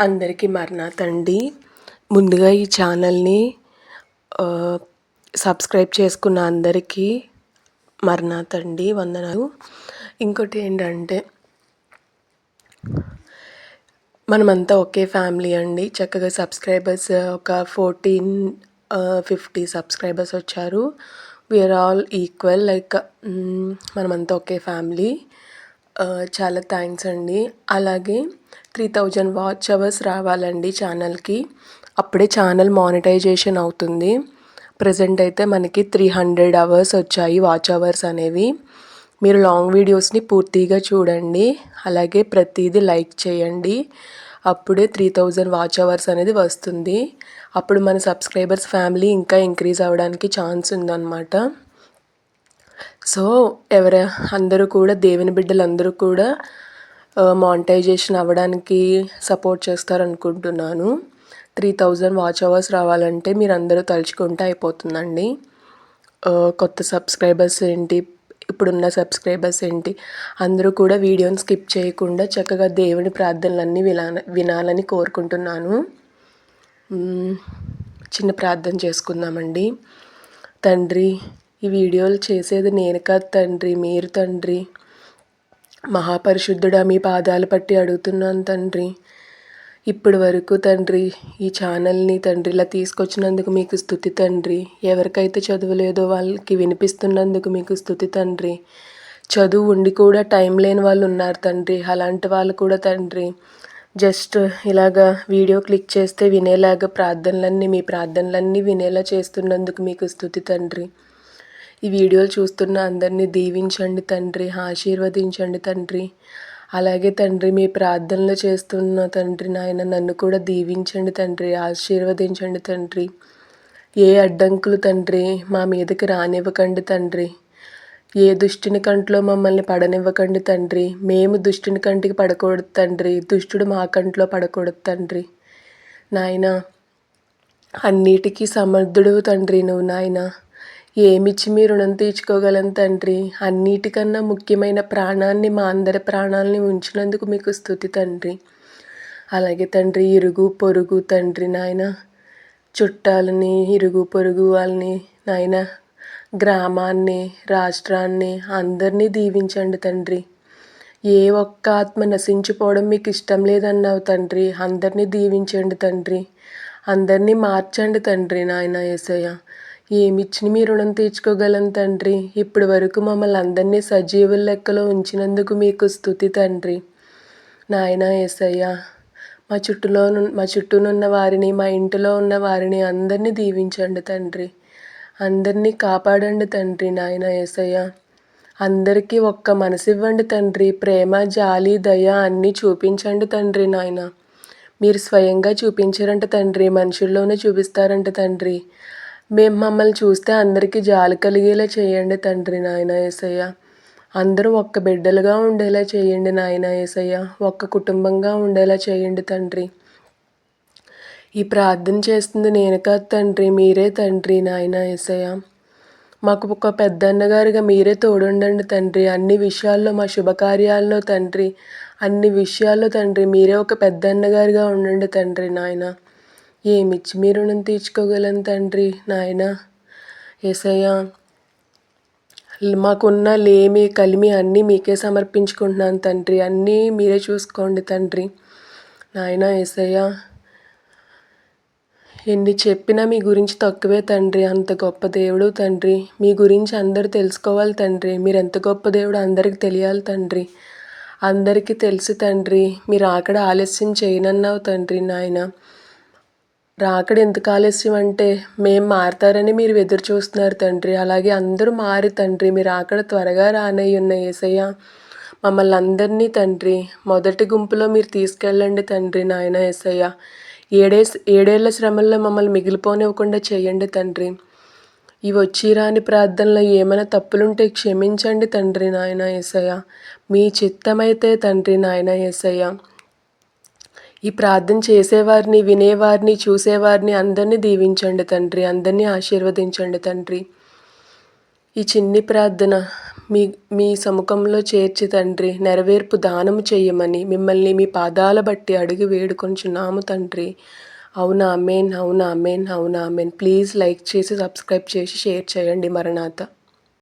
అందరికీ మరణాత్ అండి. ముందుగా ఈ ఛానల్ని సబ్స్క్రైబ్ చేసుకున్న అందరికీ మరణాత్ అండి, వందనాలు. ఇంకోటి ఏంటంటే, మనమంతా ఒకే ఫ్యామిలీ అండి. చక్కగా సబ్స్క్రైబర్స్ ఒక 1450 సబ్స్క్రైబర్స్ వచ్చారు. వీఆర్ ఆల్ ఈక్వల్, లైక్ మనమంతా ఒకే ఫ్యామిలీ. చాలా థ్యాంక్స్ అండి. అలాగే 3000 వాచ్ అవర్స్ రావాలండి ఛానల్కి, అప్పుడే ఛానల్ మానిటైజేషన్ అవుతుంది. ప్రజెంట్ అయితే మనకి 300 అవర్స్ వచ్చాయి వాచ్ అవర్స్ అనేవి. మీరు లాంగ్ వీడియోస్ని పూర్తిగా చూడండి, అలాగే ప్రతిదీ లైక్ చేయండి. అప్పుడే 3000 వాచ్ అవర్స్ అనేది వస్తుంది. అప్పుడు మన సబ్స్క్రైబర్స్ ఫ్యామిలీ ఇంకా ఇంక్రీజ్ అవ్వడానికి ఛాన్స్ ఉందన్నమాట. సో అందరూ కూడా, దేవుని బిడ్డలందరూ కూడా మానిటైజేషన్ అవ్వడానికి సపోర్ట్ చేస్తారనుకుంటున్నాను. 3000 వాచ్ అవర్స్ రావాలంటే మీరు అందరూ తలుచుకుంటే అయిపోతుందండి. కొత్త సబ్స్క్రైబర్స్ ఏంటి, ఇప్పుడున్న సబ్స్క్రైబర్స్ ఏంటి, అందరూ కూడా వీడియోని స్కిప్ చేయకుండా చక్కగా దేవుని ప్రార్థనలన్నీ వినాలని కోరుకుంటున్నాను. చిన్న ప్రార్థన చేసుకుందామండి. తండ్రి, ఈ వీడియోలు చేసేది నేను కాదు తండ్రి, మీరు తండ్రి. మహాపరిశుద్ధుడా, మీ పాదాలు పట్టి అడుగుతున్నాను తండ్రి. ఇప్పటి వరకు తండ్రి ఈ ఛానల్ని తండ్రి ఇలా తీసుకొచ్చినందుకు మీకు స్తుతి తండ్రి. ఎవరికైతే చదువు లేదో వాళ్ళకి వినిపిస్తున్నందుకు మీకు స్తుతి తండ్రి. చదువు ఉండి కూడా టైం లేని వాళ్ళు ఉన్నారు తండ్రి. అలాంటి వాళ్ళు కూడా తండ్రి జస్ట్ ఇలాగా వీడియో క్లిక్ చేస్తే వినేలాగా మీ ప్రార్థనలన్నీ వినేలా చేస్తున్నందుకు మీకు స్తుతి తండ్రి. ఈ వీడియోలు చూస్తున్న అందరినీ దీవించండి తండ్రి, ఆశీర్వదించండి తండ్రి. అలాగే తండ్రి, మీ ప్రార్థనలు చేస్తున్న తండ్రి నాయన నన్ను కూడా దీవించండి తండ్రి, ఆశీర్వదించండి తండ్రి. ఏ అడ్డంకులు తండ్రి మా మీదకి రానివ్వకండి తండ్రి. ఏ దుష్టుని కంట్లో మమ్మల్ని పడనివ్వకండి తండ్రి. మేము దుష్టుని కంటికి పడకూడదు తండ్రి, దుష్టుడు మా కంట్లో పడకూడదు తండ్రి. నాయన అన్నిటికీ సమర్థుడు తండ్రి నువ్వు నాయన. ఏమిచ్చి మీ రుణం తీర్చుకోగలను తండ్రి. అన్నిటికన్నా ముఖ్యమైన ప్రాణాన్ని, మా అందరి ప్రాణాలని ఉంచినందుకు మీకు స్తుతి తండ్రి. అలాగే తండ్రి, ఇరుగు పొరుగు తండ్రి నాయన, చుట్టాలని, ఇరుగు పొరుగు వాళ్ళని నాయన, గ్రామాన్ని, రాష్ట్రాన్ని అందరినీ దీవించండి తండ్రి. ఏ ఒక్క ఆత్మ నశించిపోవడం మీకు ఇష్టం లేదన్నావు తండ్రి. అందరినీ దీవించండి తండ్రి, అందరినీ మార్చండి తండ్రి నాయన యేసయ్య. ఏమిచ్చిన మీ రుణం తీర్చుకోగలను తండ్రి. ఇప్పటి వరకు మమ్మల్ని అందరినీ సజీవుల లెక్కలో ఉంచినందుకు మీకు స్తుతి తండ్రి నాయన యేసయ్య. మా చుట్టూనున్న వారిని, మా ఇంటిలో ఉన్న వారిని అందరినీ దీవించండి తండ్రి. అందరినీ కాపాడండి తండ్రి నాయన యేసయ్య. అందరికీ ఒక్క మనసు ఇవ్వండి తండ్రి. ప్రేమ, జాలి, దయ అన్నీ చూపించండి తండ్రి నాయన. మీరు స్వయంగా చూపించారంట తండ్రి, మనుషుల్లోనే చూపిస్తారంట తండ్రి. మమ్మల్ని చూస్తే అందరికీ జాలి కలిగేలా చేయండి తండ్రి నాయన యేసయ్య. అందరూ ఒక్క బిడ్డలుగా ఉండేలా చేయండి నాయన యేసయ్య. ఒక్క కుటుంబంగా ఉండేలా చేయండి తండ్రి. ఈ ప్రార్థన చేస్తుంది నేను కాదు తండ్రి, మీరే తండ్రి నాయన యేసయ్య. మాకు ఒక పెద్దన్నగారుగా మీరే తోడుండండి తండ్రి. అన్ని విషయాల్లో, మా శుభకార్యాల్లో తండ్రి, అన్ని విషయాల్లో తండ్రి మీరే ఒక పెద్దన్నగారుగా ఉండండి తండ్రి నాయన. ఏమిచ్చి మీ రుణం తీర్చుకోగలను తండ్రి నాయన యేసయ్య. మాకున్న లేమి, కలిమి అన్నీ మీకే సమర్పించుకుంటున్నాను తండ్రి. అన్నీ మీరే చూసుకోండి తండ్రి నాయన యేసయ్య. ఎన్ని చెప్పినా మీ గురించి తక్కువే తండ్రి. అంత గొప్ప దేవుడు తండ్రి. మీ గురించి అందరూ తెలుసుకోవాలి తండ్రి. మీరు ఎంత గొప్ప దేవుడు అందరికీ తెలియాలి తండ్రి. అందరికీ తెలుసు తండ్రి. మీరు అక్కడ ఆలస్యం చేయనన్నావు తండ్రి నాయన. రాకడ ఎందుకు ఆలస్యం అంటే మేము మారుతారని మీరు ఎదురు చూస్తున్నారు తండ్రి. అలాగే అందరూ మారి తండ్రి, మీరు అక్కడ త్వరగా రానయ్యున్న యేసయ్య. మమ్మల్ని అందరినీ తండ్రి మొదటి గుంపులో మీరు తీసుకెళ్ళండి తండ్రి నాయన యేసయ్య. ఏడేళ్ల శ్రమల్లో మమ్మల్ని మిగిలిపోనివ్వకుండా చేయండి తండ్రి. ఈ వచ్చి రాని ప్రార్థనలో ఏమైనా తప్పులుంటే క్షమించండి తండ్రి నాయన యేసయ్య. మీ చిత్తమైతే తండ్రి నాయన యేసయ్య. ఈ ప్రార్థన చేసేవారిని, వినేవారిని, చూసేవారిని అందరినీ దీవించండి తండ్రి. అందరినీ ఆశీర్వదించండి తండ్రి. ఈ చిన్ని ప్రార్థన మీ మీ సముఖంలో చేర్చి తండ్రి నెరవేర్పు దానము చెయ్యమని మిమ్మల్ని మీ పాదాల బట్టి అడిగి వేడుకొంచున్నాము తండ్రి. అవునా అమేన్, అవునా అమేన్, అవునా అమేన్. ప్లీజ్ లైక్ చేసి సబ్స్క్రైబ్ చేసి షేర్ చేయండి. మరణాత.